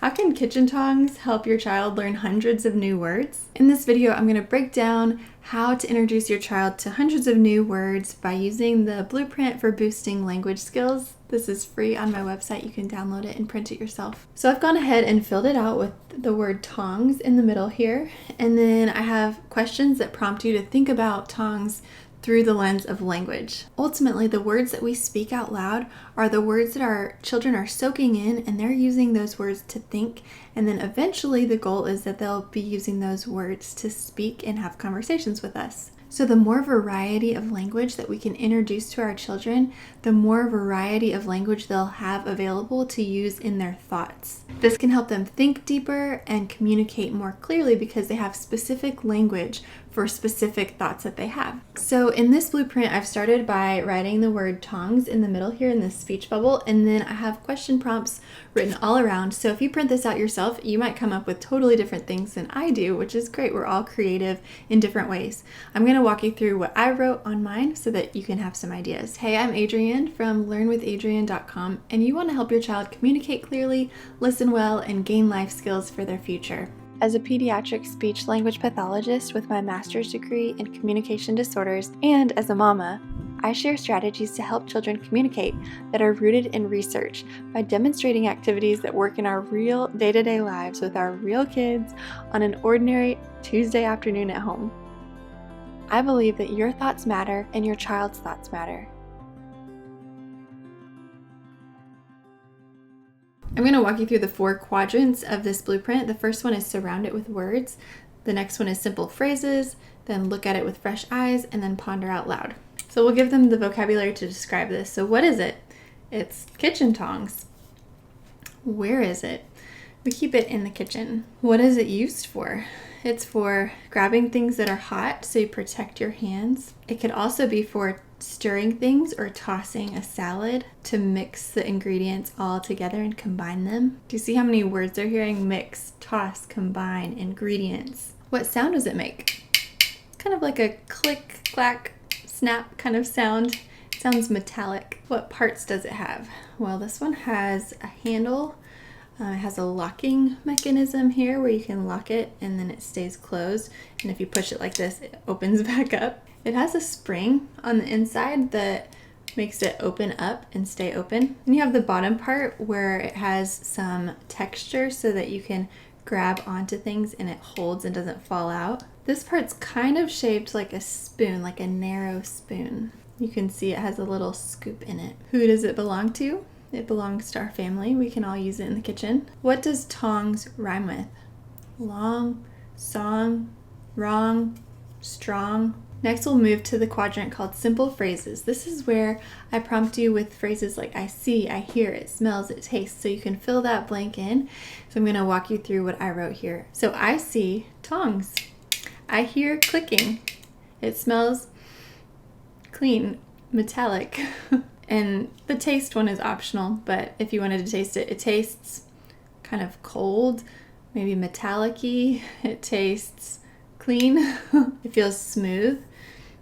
How can kitchen tongs help your child learn hundreds of new words? In this video, I'm going to break down how to introduce your child to hundreds of new words by using the blueprint for boosting language skills. This is free on my website. You can download it and print it yourself. So I've gone ahead and filled it out with the word tongs in the middle here. And then I have questions that prompt you to think about tongs through the lens of language. Ultimately, the words that we speak out loud are the words that our children are soaking in, and they're using those words to think. And then eventually the goal is that they'll be using those words to speak and have conversations with us. So the more variety of language that we can introduce to our children, the more variety of language they'll have available to use in their thoughts. This can help them think deeper and communicate more clearly because they have specific language for specific thoughts that they have. So in this blueprint, I've started by writing the word tongs in the middle here in this speech bubble, and then I have question prompts written all around. So if you print this out yourself, you might come up with totally different things than I do, which is great. We're all creative in different ways. I'm going to walk you through what I wrote on mine so that you can have some ideas. Hey, I'm Adrienne from learnwithadrienne.com, and you want to help your child communicate clearly, listen well, and gain life skills for their future. As a pediatric speech-language pathologist with my master's degree in communication disorders and as a mama, I share strategies to help children communicate that are rooted in research by demonstrating activities that work in our real day-to-day lives with our real kids on an ordinary Tuesday afternoon at home. I believe that your thoughts matter and your child's thoughts matter. I'm going to walk you through the 4 quadrants of this blueprint. The first one is surround it with words. The next one is simple phrases, then look at it with fresh eyes, and then ponder out loud. So we'll give them the vocabulary to describe this. So what is it? It's kitchen tongs. Where is it? We keep it in the kitchen. What is it used for? It's for grabbing things that are hot so you protect your hands. It could also be for stirring things or tossing a salad to mix the ingredients all together and combine them. Do you see how many words they're hearing? Mix, toss, combine, ingredients. What sound does it make? Kind of like a click, clack, snap kind of sound. It sounds metallic. What parts does it have? Well, this one has a handle. It has a locking mechanism here where you can lock it and then it stays closed. And if you push it like this, it opens back up. It has a spring on the inside that makes it open up and stay open. And you have the bottom part where it has some texture so that you can grab onto things and it holds and doesn't fall out. This part's kind of shaped like a spoon, like a narrow spoon. You can see it has a little scoop in it. Who does it belong to? It belongs to our family. We can all use it in the kitchen. What does tongs rhyme with? Long, song, wrong, strong. Next, we'll move to the quadrant called simple phrases. This is where I prompt you with phrases like I see, I hear, it smells, it tastes, so you can fill that blank in. So I'm going to walk you through what I wrote here. So I see tongs. I hear clicking. It smells clean, metallic. And the taste one is optional, but if you wanted to taste it, it tastes kind of cold, maybe metallic-y. It tastes clean. It feels smooth.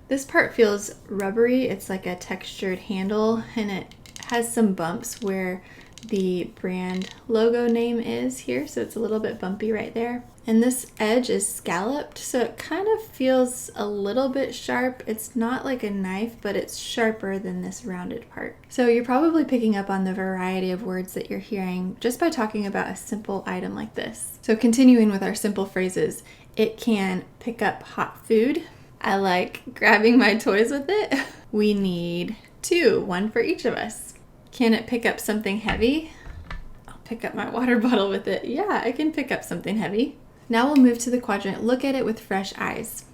This part feels rubbery. It's like a textured handle, and it has some bumps where the brand logo name is here, so it's a little bit bumpy right there. And this edge is scalloped, so it kind of feels a little bit sharp. It's not like a knife, but it's sharper than this rounded part. So you're probably picking up on the variety of words that you're hearing just by talking about a simple item like this. So continuing with our simple phrases, it can pick up hot food. I like grabbing my toys with it. We need 2, 1 for each of us. Can it pick up something heavy? I'll pick up my water bottle with it. Yeah, I can pick up something heavy. Now we'll move to the quadrant, look at it with fresh eyes.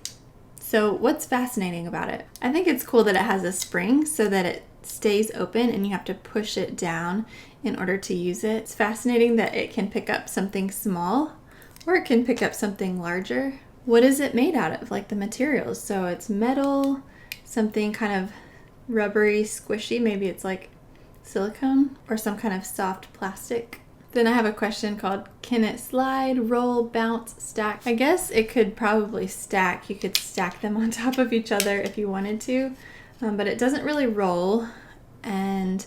So what's fascinating about it? I think it's cool that it has a spring so that it stays open and you have to push it down in order to use it. It's fascinating that it can pick up something small or it can pick up something larger. What is it made out of? Like the materials. So it's metal, something kind of rubbery, squishy. Maybe it's like silicone or some kind of soft plastic. Then I have a question called, can it slide, roll, bounce, stack? I guess it could probably stack. You could stack them on top of each other if you wanted to, but it doesn't really roll and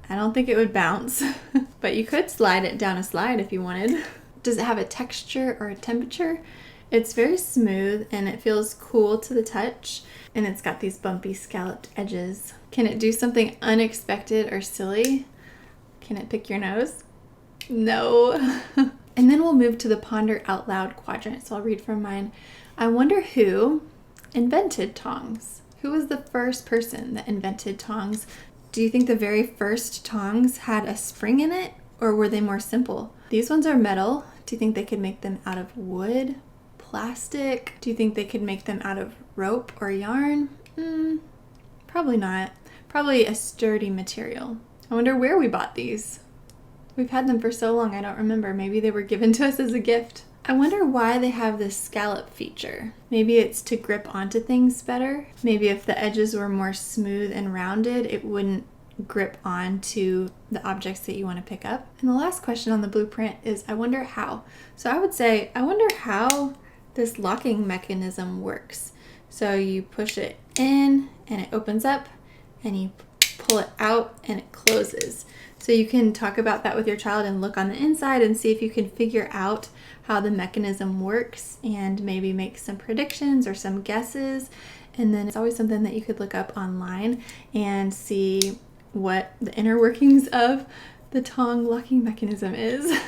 I don't think it would bounce, but you could slide it down a slide if you wanted. Does it have a texture or a temperature? It's very smooth and it feels cool to the touch, and it's got these bumpy scalloped edges. Can it do something unexpected or silly? Can it pick your nose? No. And then we'll move to the ponder out loud quadrant. So I'll read from mine. I wonder who invented tongs? Who was the first person that invented tongs? Do you think the very first tongs had a spring in it, or were they more simple? These ones are metal. Do you think they could make them out of wood, plastic? Do you think they could make them out of rope or yarn? Probably not. Probably a sturdy material. I wonder where we bought these. We've had them for so long, I don't remember. Maybe they were given to us as a gift. I wonder why they have this scallop feature. Maybe it's to grip onto things better. Maybe if the edges were more smooth and rounded, it wouldn't grip onto the objects that you want to pick up. And the last question on the blueprint is, I wonder how. So I would say, I wonder how this locking mechanism works. So you push it in and it opens up, and you pull it out and it closes. So you can talk about that with your child and look on the inside and see if you can figure out how the mechanism works and maybe make some predictions or some guesses. And then it's always something that you could look up online and see what the inner workings of the tongue locking mechanism is.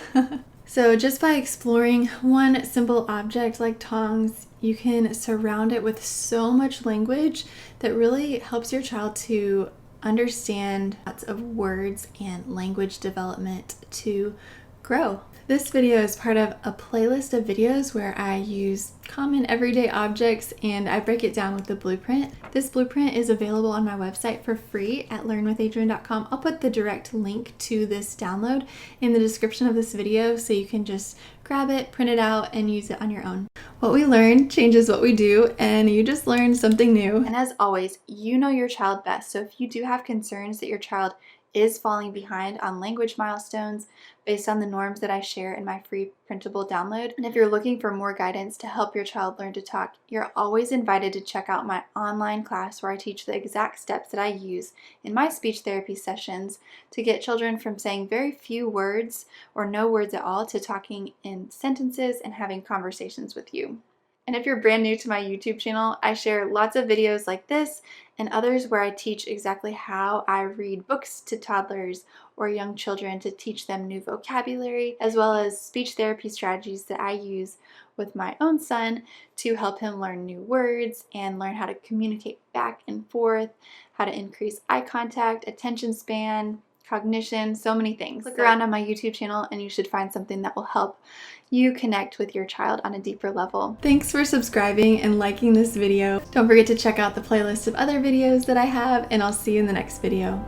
So just by exploring one simple object like tongs, you can surround it with so much language that really helps your child to understand lots of words and language development to grow. This video is part of a playlist of videos where I use common everyday objects and I break it down with the blueprint. This blueprint is available on my website for free at learnwithadrienne.com. I'll put the direct link to this download in the description of this video so you can just grab it, print it out, and use it on your own. What we learn changes what we do, and you just learned something new. And as always, you know your child best. So if you do have concerns that your child is falling behind on language milestones based on the norms that I share in my free printable download, and if you're looking for more guidance to help your child learn to talk, you're always invited to check out my online class where I teach the exact steps that I use in my speech therapy sessions to get children from saying very few words or no words at all to talking in sentences and having conversations with you. And if you're brand new to my YouTube channel, I share lots of videos like this and others where I teach exactly how I read books to toddlers or young children to teach them new vocabulary, as well as speech therapy strategies that I use with my own son to help him learn new words and learn how to communicate back and forth, how to increase eye contact, attention span, cognition, so many things. Look around on my YouTube channel and you should find something that will help you connect with your child on a deeper level. Thanks for subscribing and liking this video. Don't forget to check out the playlist of other videos that I have, and I'll see you in the next video.